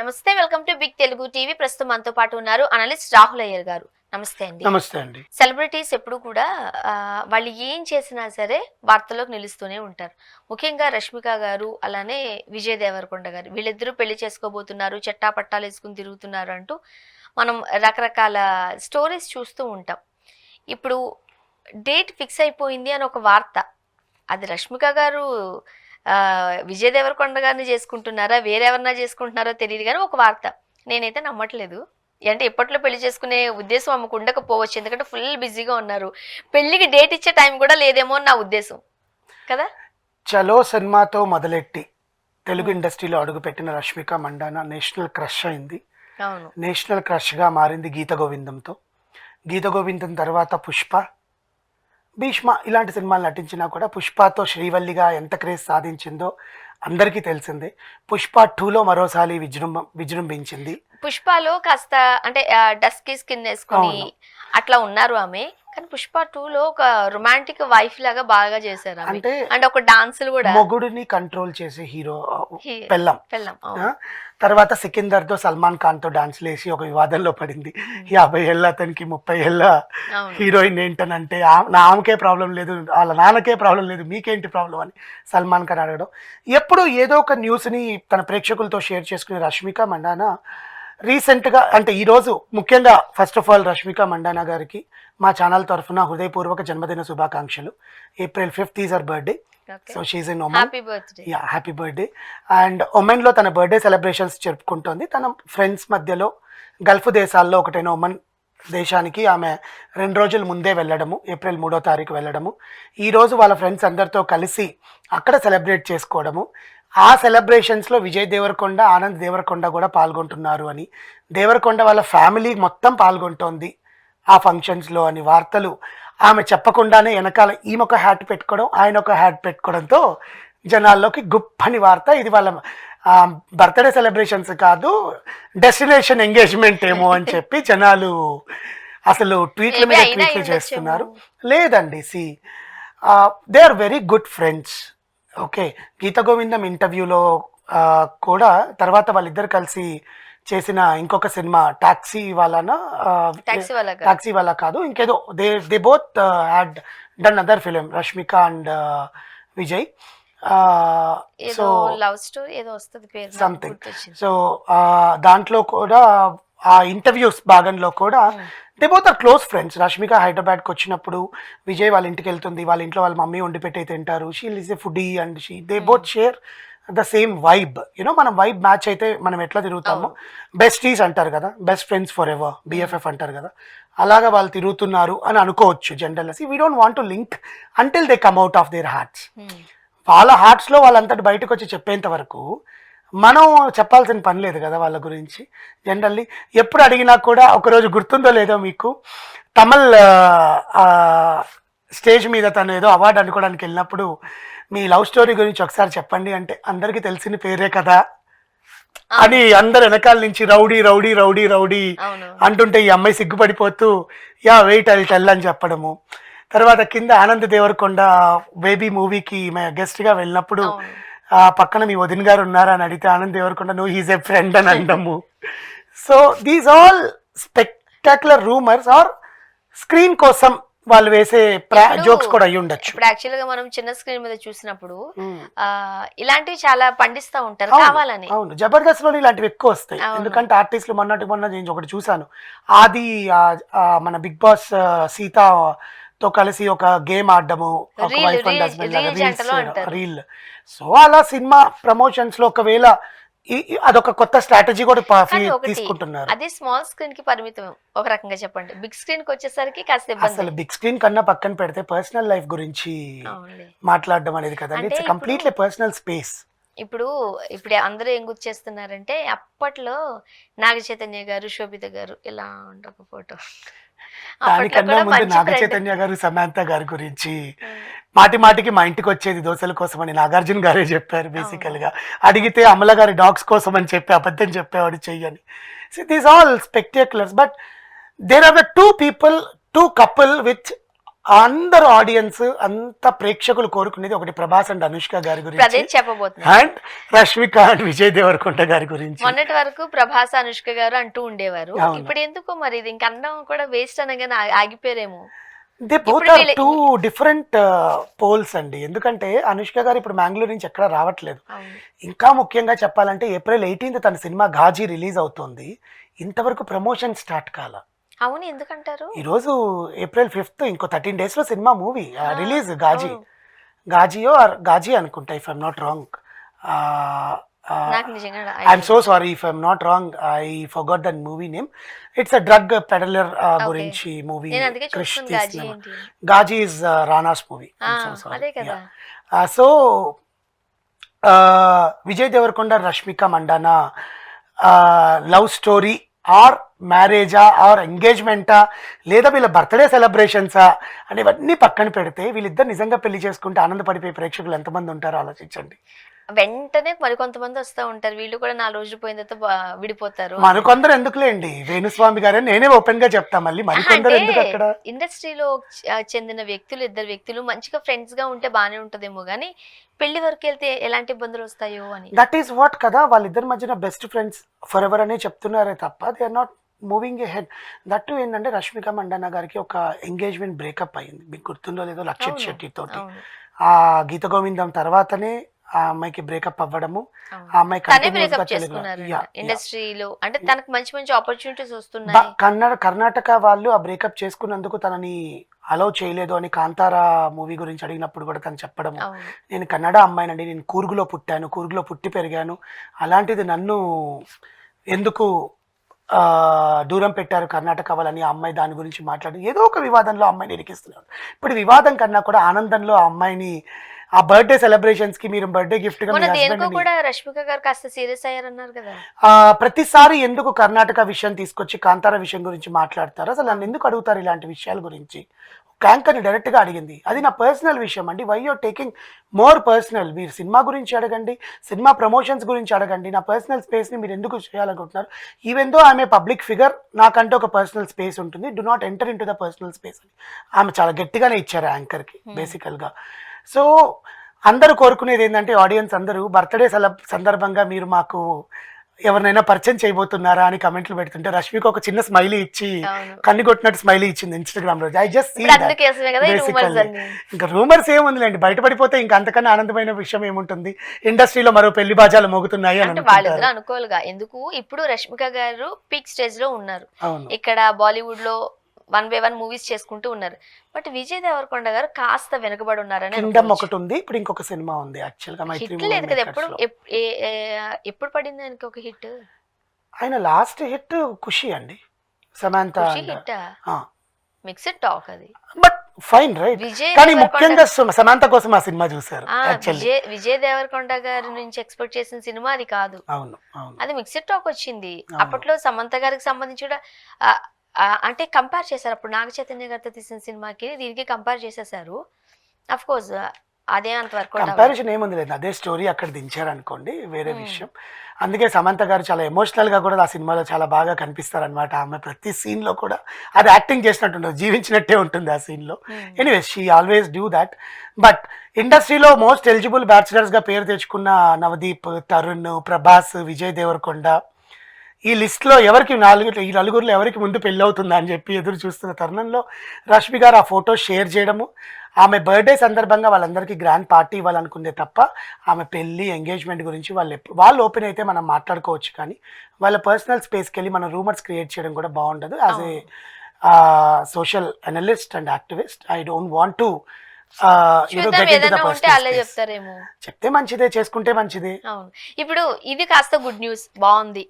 నమస్తే, welcome to big Telugu TV. ప్రస్తుతం మనతో పాటు ఉన్నారు అనలిస్ట్ రాహుల్ అయ్యర్ గారు. నమస్తే అండి. నమస్తే అండి. సెలబ్రిటీస్ ఎప్పుడు కూడా వాళ్ళు ఏం చేసినా సరే వార్తల్లోకి నిలుస్తూనే ఉంటారు. ముఖ్యంగా రష్మిక గారు, అలానే విజయ్ దేవరకొండ గారు, వీళ్ళిద్దరూ పెళ్లి చేసుకోబోతున్నారు, చట్టా పట్టాలు వేసుకుని తిరుగుతున్నారు అంటూ మనం రకరకాల స్టోరీస్ చూస్తూ ఉంటాం. ఇప్పుడు డేట్ ఫిక్స్ అయిపోయింది అని ఒక వార్త. అది రష్మిక గారు విజయ్ దేవరకొండ గారిని చేసుకుంటున్నారా, వేరెవరన్నా చేసుకుంటున్నారో తెలియదు, కానీ ఒక వార్త. నేనైతే నమ్మట్లేదు. అంటే ఇప్పట్లో పెళ్లి చేసుకునే ఉద్దేశం ఆమెకు ఉండకపోవచ్చు, ఎందుకంటే ఫుల్ బిజీగా ఉన్నారు. పెళ్లికి డేట్ ఇచ్చే టైం కూడా లేదేమో అని నా ఉద్దేశం కదా. చలో సినిమాతో మొదలెట్టి తెలుగు ఇండస్ట్రీలో అడుగుపెట్టిన రష్మిక మండానా నేషనల్ క్రష్ అయింది. అవును, నేషనల్ క్రష్గా మారింది గీత గోవిందంతో. గీత గోవిందం తర్వాత పుష్ప, భీష్మ ఇలాంటి సినిమాలు నటించినా కూడా పుష్పతో శ్రీవల్లిగా ఎంత క్రేజ్ సాధించిందో అందరికీ తెలిసిందే. పుష్ప 2లో మరోసారి విజృంభించింది. పుష్పలో కాస్త అంటే డస్కీ స్కిన్ వేసుకొని అట్లా ఉన్నారు ఆమె, కానీ పుష్ప 2లో ఒక రొమాంటిక్ వైఫ్ లాగా బాగా చేశారు. అంటే ఒక డాన్సులు కూడా మొగుడిని కంట్రోల్ చేసే హీరో పెళ్ళం. తర్వాత సికిందర్తో సల్మాన్ ఖాన్తో డాన్స్లు వేసి ఒక వివాదంలో పడింది. 50 ఏళ్ళ అతనికి 30 ఏళ్ళ హీరోయిన్ ఏంటనంటే ఆమెకే ప్రాబ్లం లేదు, వాళ్ళ నాన్నకే ప్రాబ్లం లేదు, మీకేంటి ప్రాబ్లం అని సల్మాన్ ఖాన్ అడగడం. ఎప్పుడు ఏదో ఒక న్యూస్ని తన ప్రేక్షకులతో షేర్ చేసుకునే రష్మిక మండానా రీసెంట్గా, అంటే ఈరోజు ముఖ్యంగా first of all Rashmika Mandanna గారికి మా ఛానల్ తరఫున హృదయపూర్వక జన్మదిన శుభాకాంక్షలు. April 5th is her birthday. So she's in Oman. Happy birthday. And ఒమన్లో తన బర్త్డే సెలబ్రేషన్స్ జరుపుకుంటోంది. తన ఫ్రెండ్స్ మధ్యలో గల్ఫ్ దేశాల్లో ఒకటైన ఒమన్ దేశానికి ఆమె 2 రోజుల ముందే వెళ్ళడము, April 3వ తారీఖు వెళ్ళడము, ఈరోజు వాళ్ళ ఫ్రెండ్స్ అందరితో కలిసి అక్కడ సెలబ్రేట్ చేసుకోవడము. ఆ సెలబ్రేషన్స్లో విజయ్ దేవరకొండ, ఆనంద్ దేవరకొండ కూడా పాల్గొంటున్నారు అని, దేవరకొండ వాళ్ళ ఫ్యామిలీ మొత్తం పాల్గొంటోంది ఆ ఫంక్షన్స్లో అని వార్తలు ఆమె చెప్పకుండానే వెనకాల ఈమె ఒక హ్యాట్ పెట్టుకోవడం, ఆయన ఒక హ్యాట్ పెట్టుకోవడంతో జనాల్లోకి గుప్పని వార్త. ఇది వాళ్ళ బర్త్డే సెలబ్రేషన్స్ కాదు, డెస్టినేషన్ ఎంగేజ్మెంట్ ఏమో అని చెప్పి జనాలు అసలు ట్వీట్ల మీద ట్వీట్లు చేస్తున్నారు. లేదండి, they are very good friends. Okay, Geetha Govindam ఇంటర్వ్యూలో కూడా తర్వాత వాళ్ళిద్దరు కలిసి చేసిన ఇంకొక సినిమా టాక్సీ వాళ్ళ కాదు ఇంకేదో, they both had done other film, Rashmika and Vijay. So love story ఏదో వస్తుంది పేరు సంథింగ్. సో దాంట్లో కూడా ఆ ఇంటర్వ్యూస్ భాగంలో కూడా they both are close friends. Rashmika హైదరాబాద్కి వచ్చినప్పుడు విజయ్ వాళ్ళ ఇంటికి వెళ్తుంది, వాళ్ళ ఇంట్లో వాళ్ళ మమ్మీ వండి పెట్టి తింటారు. She is a foodie and they both share the same vibe. You know, మనం వైబ్ మ్యాచ్ అయితే మనం ఎట్లా తిరుగుతామో, బెస్టీస్ అంటారు కదా, best friends for ever, BFF అంటారు కదా, అలాగా వాళ్ళు తిరుగుతున్నారు అని అనుకోవచ్చు జనరల్గా. We don't want to link until they come out of their hearts. వాళ్ళ హార్ట్స్లో వాళ్ళంతటి బయటకు వచ్చి చెప్పేంత వరకు మనం చెప్పాల్సిన పని లేదు కదా వాళ్ళ గురించి. జనరల్లీ ఎప్పుడు అడిగినా కూడా, ఒకరోజు గుర్తుందో లేదో మీకు, తమిళ్ స్టేజ్ మీద తను ఏదో అవార్డు అనుకోవడానికి వెళ్ళినప్పుడు మీ లవ్ స్టోరీ గురించి ఒకసారి చెప్పండి అంటే, అందరికీ తెలిసిన పేరే కదా అని అందరు వెనకాల నుంచి రౌడీ రౌడీ రౌడీ రౌడీ అంటుంటే ఈ అమ్మాయి సిగ్గుపడిపోతూ వెయిట్ ఐల్ టెల్ అని చెప్పడము. తర్వాత కింద ఆనంద్ దేవరకొండ బేబీ మూవీకి గెస్ట్గా వెళ్ళినప్పుడు పక్కన మీ వదిన గారు ఉన్నారా అని అడిగితే Anand Deverakonda no he's a friend అని అంటాము. So these all spectacular rumours are screen కోసం వాళ్ళు వేసే జోక్స్ కూడా అయ్యి ఉండొచ్చు. ఇప్పుడు యాక్చువల్ గా మనం చిన్న స్క్రీన్ మీద చూసినప్పుడు ఇలాంటివి చాలా పండిస్తూ ఉంటారు కావాలని. అవును, జబర్దస్త్ లో ఇలాంటివి ఎక్కువ వస్తాయి. ఎందుకంటే ఆర్టిస్టులు మొన్న నేను ఒకటి చూసాను, ఆది మన బిగ్ బాస్ సీతతో కలిసి ఒక గేమ్ ఆడడము, ఒక wife and husband reel. So అలా సినిమా ప్రమోషన్స్ లో ఒకవేళ అదొక కొత్త స్ట్రాటజీ కూడా తీసుకుంటున్నారు. అది స్మాల్ స్క్రీన్ కి పరిమితం ఒక రకంగా చెప్పండి. బిగ్ స్క్రీన్ కి వచ్చేసరికి కాస్త అసలు బిగ్ స్క్రీన్ కన్నా పక్కన పెడితే పర్సనల్ లైఫ్ గురించి మాట్లాడడం అనేది కదండి, ఇట్స్ కంప్లీట్లీ పర్సనల్ స్పేస్. ఇప్పుడు అందరూ ఏం గుర్తు చేస్తున్నారంటే, అప్పట్లో నాగ చైతన్య గారు, శోభిత గారు ఇలా ఒక ఫోటో, దానికన్నా ముందు నాగ చైతన్య గారు, సమాంత గారి గురించి మాటి మాటికి మా ఇంటికి వచ్చేది దోశల కోసం అని నాగార్జున గారే చెప్పారు. బేసికల్ గా అడిగితే అమల గారి డాగ్స్ కోసం అని చెప్పి అబద్ధం చెప్పేవాడు చెయ్యని. So these all spectaculars, but there are the two couple with అందరు ఆడియన్స్ అంత ప్రేక్షకులు కోరుకునేది ఒకటి ప్రభాస్ అండ్ అనుష్క గారి ఇప్పుడు అదే గురించి చెప్పబోతున్నా. అండ్ రష్మిక అండ్ విజయ్ దేవరకొండ గారి గురించి. మొన్నటి వరకు ప్రభాస్ అనుష్క గారు అంటూ ఉండేవారు. అవును. ఇప్పుడు ఎందుకో మరి ఇది ఇంక అనడం కూడా వేస్ట్ అనగానే ఆగిపోయారేమో. దే బోత్ ఇప్పుడు ఆర్ వీళ్ళ- టూ డిఫరెంట్ పోల్స్ అండి. ఎందుకంటే అనుష్క గారు ఇప్పుడు మ్యాంగ్లూర్ నుంచి ఎక్కడ రావట్లేదు. అవును. ఇంకా ముఖ్యంగా చెప్పాలంటే ఏప్రిల్ 18th తన సినిమా ఘాజీ రిలీజ్ అవుతోంది. ఇంతవరకు ప్రమోషన్ స్టార్ట్ కాల. అవును, ఎందుకంటారు? ఈరోజు ఏప్రిల్ 5th, ఇంకో 13 days లో సినిమా మూవీ రిలీజ్. ఘాజీ అవును. ఘాజీయో ఘాజీ అనుకుంటా, ఇఫ్ ఐఎమ్ నాట్ రాంగ్. నాకు నిజంగా I'm so sorry if I'm not wrong, I forgot that movie name. It's a drug peddler గురించి మూవీ. నేను అందుకే క్రిష్ చూస్తుంది గాజీ తీసిన ఏంటి. Ghazi is Rana's movie. అదే కదా. So Vijay Deverakonda Rashmika Mandanna love story or మ్యారేజా ఆర్ ఎంగేజ్మెంటా లేదా వీళ్ళ బర్త్డే సెలబ్రేషన్సా అని ఇవన్నీ పక్కన పెడితే వీళ్ళిద్దరు నిజంగా పెళ్లి చేసుకుంటే ఆనందపడిపోయే ప్రేక్షకులు ఎంతమంది ఉంటారో ఆలోచించండి. వెంటనే మరి కొంతమంది వస్తూ ఉంటారు, వీళ్ళు కూడా 4 రోజులు పోయిన తర్వాత విడిపోతారు. మనకొందరు ఎందుకులేండి, వేణుస్వామి గారే నేనే ఓపెన్ గా చెప్తా. మళ్ళీ మరికొందరు ఎందుకు అక్కడ? ఇండస్ట్రీలో చెందిన వ్యక్తులు, ఇద్దరు వ్యక్తులు మంచిగా ఫ్రెండ్స్ గా ఉంటే బానే ఉంటదేమో గానీ పెళ్లి వరకు వెళ్తే ఎలాంటి ఇబ్బందులు వస్తాయో అని. దట్ ఈస్ వాట్ కదా, వాళ్ళిద్దరి మధ్యన బెస్ట్ ఫ్రెండ్స్ ఫర్ ఎవర్ అనే చెప్తున్నారే తప్ప they are not moving ahead. That ఏంటంటే రష్మిక మండానా గారికి ఒక ఎంగేజ్మెంట్ బ్రేకప్ అయింది, మీకు గుర్తుందో లేదో, లక్షిత్ అవును, శెట్టి తోటి. అవును, ఆ గీత గోవిందం తర్వాతనే ఆ అమ్మాయికి బ్రేకప్ అవ్వడము. అవును. ఆ అమ్మాయి తనే continuous గా బ్రేకప్ తెలుగులో- చేసుకున్నారు Yeah, yeah. ఇండస్ట్రీలో. అంటే తనకు మంచి మంచి ఆపర్చునిటీస్ వస్తున్నాయి. కర్ణాటక వాళ్ళు ఆ బ్రేకప్ చేసుకున్నందుకు తనని అలౌ చేయలేదు అని కాంతారా మూవీ గురించి అడిగినప్పుడు కూడా తను చెప్పడము, అవును, నేను కన్నడ అమ్మాయినండి, నేను కూర్గులో పుట్టాను, కూర్గులో పుట్టి పెరిగాను, అలాంటిది నన్ను ఎందుకు దూరం పెట్టారు కర్ణాటక వాళ్ళని. ఆ అమ్మాయి దాని గురించి మాట్లాడి ఏదో ఒక వివాదంలో అమ్మాయిని ఇరికిస్తున్నారు. ఇప్పుడు వివాదం కన్నా కూడా ఆనందంలో ఆ అమ్మాయిని ఆ బర్త్డే సెలబ్రేషన్స్ కి మీరు బర్త్డే గిఫ్ట్ గా మీ మొన్న దేనికో husband ని- కూడా రష్మిక గారు కాస్త సీరియస్ అయ్యారన్నారు కదా. ప్రతిసారి ఎందుకు కర్ణాటక విషయం తీసుకొచ్చి కాంతార విషయం గురించి మాట్లాడతారు? అసలు నన్ను ఎందుకు అడుగుతారు ఇలాంటి విషయాల గురించి? యాంకర్ని డైరెక్ట్గా అడిగింది, అది నా పర్సనల్ విషయం అండి. Why you're taking more personal? మీరు సినిమా గురించి అడగండి, సినిమా ప్రమోషన్స్ గురించి అడగండి, నా పర్సనల్ స్పేస్ని మీరు ఎందుకు చేయాలనుకుంటున్నారు? ఈవెన్ దో ఆమె పబ్లిక్ ఫిగర్, నాకంటే ఒక పర్సనల్ స్పేస్ ఉంటుంది, do not enter in to the personal space అని ఆమె చాలా గట్టిగానే ఇచ్చారు యాంకర్కి బేసికల్గా. సో అందరూ కోరుకునేది ఏంటంటే ఆడియన్స్ అందరూ బర్త్డే సందర్భంగా మీరు మాకు ఎవరినైనా పరిచయం చేయబోతున్నారా అని కమెంట్లు పెడుతుంటే రష్మిక ఒక చిన్న స్మైలీ ఇచ్చి అవును. కన్ను కొట్టినట్టు స్మైలీ ఇచ్చింది ఇన్స్టాగ్రామ్ లో. ఐ జస్ట్ సీ ఇప్పుడు అందుకేసమే కదా ఈ rumors అన్ని. ఇంకా రూమర్స్ ఏముందిలేండి, బయటపడిపోతే ఇంకా అంతకన్నా ఆనందమైన విషయం ఏముంటుంది? ఇండస్ట్రీలో మరో పెళ్లి బాజాలు మోగుతున్నాయి అని అంటే అనుకుంటారు. వాళ్ళిద్దరు అనుకోలుగా ఎందుకు ఇప్పుడు రష్మిక గారు పీక్ స్టేజ్ లో ఉన్నారు, అవును, ఇక్కడ బాలీవుడ్ లో 1 by 1 మూవీస్ చేసుకుంటూ ఉన్నారు. బట్ విజయ్ దేవరకొండ గారు కాస్త వెనకబడి ఉన్నారని కింగ్డమ్ ఒకటి ఉంది, ఇప్పుడు ఇంకొక సినిమా ఉంది యాక్చువల్ గా మైత్రి హిట్ లేదు కదా. ఎప్పుడు మూవీ. ఎప్పుడు పడింది ఆయనకి ఒక హిట్? ఆయన లాస్ట్ హిట్ ఖుషి అండి, సమాంత. హిట్ మిక్స్డ్ టాక్ అది. బట్ ఫైన్ రైట్, విజయ్ కానీ దేవరకొండ- ముఖ్యంగా సమాంత కోసం ఆ సినిమా చూసారు యాక్చువల్లీ. విజయ్ దేవరకొండ గారి నుంచి ఎక్స్పెక్ట్ చేసిన సినిమా అది కాదు, అవును అవును అది మిక్స్డ్ టాక్ వచ్చింది. అవును. అప్పట్లో సమంత గారికి సంబంధించి కూడా అంటే కంపేర్ చేశారు. అప్పుడు నాగ చైతన్య గారితో తీసిన సినిమాకి దీనికి కంపేర్ చేసేసారు. అఫ్ కోర్స్ అదే అంత వర్క్ కంపారిజన్ ఏముంది లేదు, అదే స్టోరీ అక్కడ దించారు అనుకోండి, వేరే విషయం. అందుకే సమంత గారు చాలా ఎమోషనల్ గా కూడా ఆ సినిమాలో చాలా బాగా కనిపిస్తారు అనమాట. ఆమె ప్రతి సీన్ లో కూడా అది యాక్టింగ్ చేసినట్టు ఉండదు, జీవించినట్టే ఉంటుంది ఆ సీన్ లో. Anyways she always do that. But ఇండస్ట్రీలో మోస్ట్ ఎలిజిబుల్ బ్యాచులర్స్ గా పేరు తెచ్చుకున్న నవదీప్, తరుణ్, ప్రభాస్, విజయ్ దేవరకొండ, ఈ లిస్ట్లో ఎవరికి ఈ నలుగురిలో ఎవరికి ముందు పెళ్ళి అవుతుందా అని చెప్పి ఎదురు చూస్తున్న తరుణంలో రష్మి గారు ఆ ఫోటో షేర్ చేయడము, ఆమె బర్త్డే సందర్భంగా వాళ్ళందరికీ గ్రాండ్ పార్టీ ఇవ్వాలనుకుందే తప్ప ఆమె పెళ్ళి ఎంగేజ్మెంట్ గురించి వాళ్ళు ఓపెన్ అయితే మనం మాట్లాడుకోవచ్చు, కానీ వాళ్ళ పర్సనల్ స్పేస్కి వెళ్ళి మనం రూమర్స్ క్రియేట్ చేయడం కూడా బాగుండదు. As a social analyst and activist I don't want to చెప్తారేమో. చెప్తే మంచిదే, చేసుకుంటే మంచిదే. అవును, ఇప్పుడు ఇది కాస్త గుడ్ న్యూస్ బాగుంది.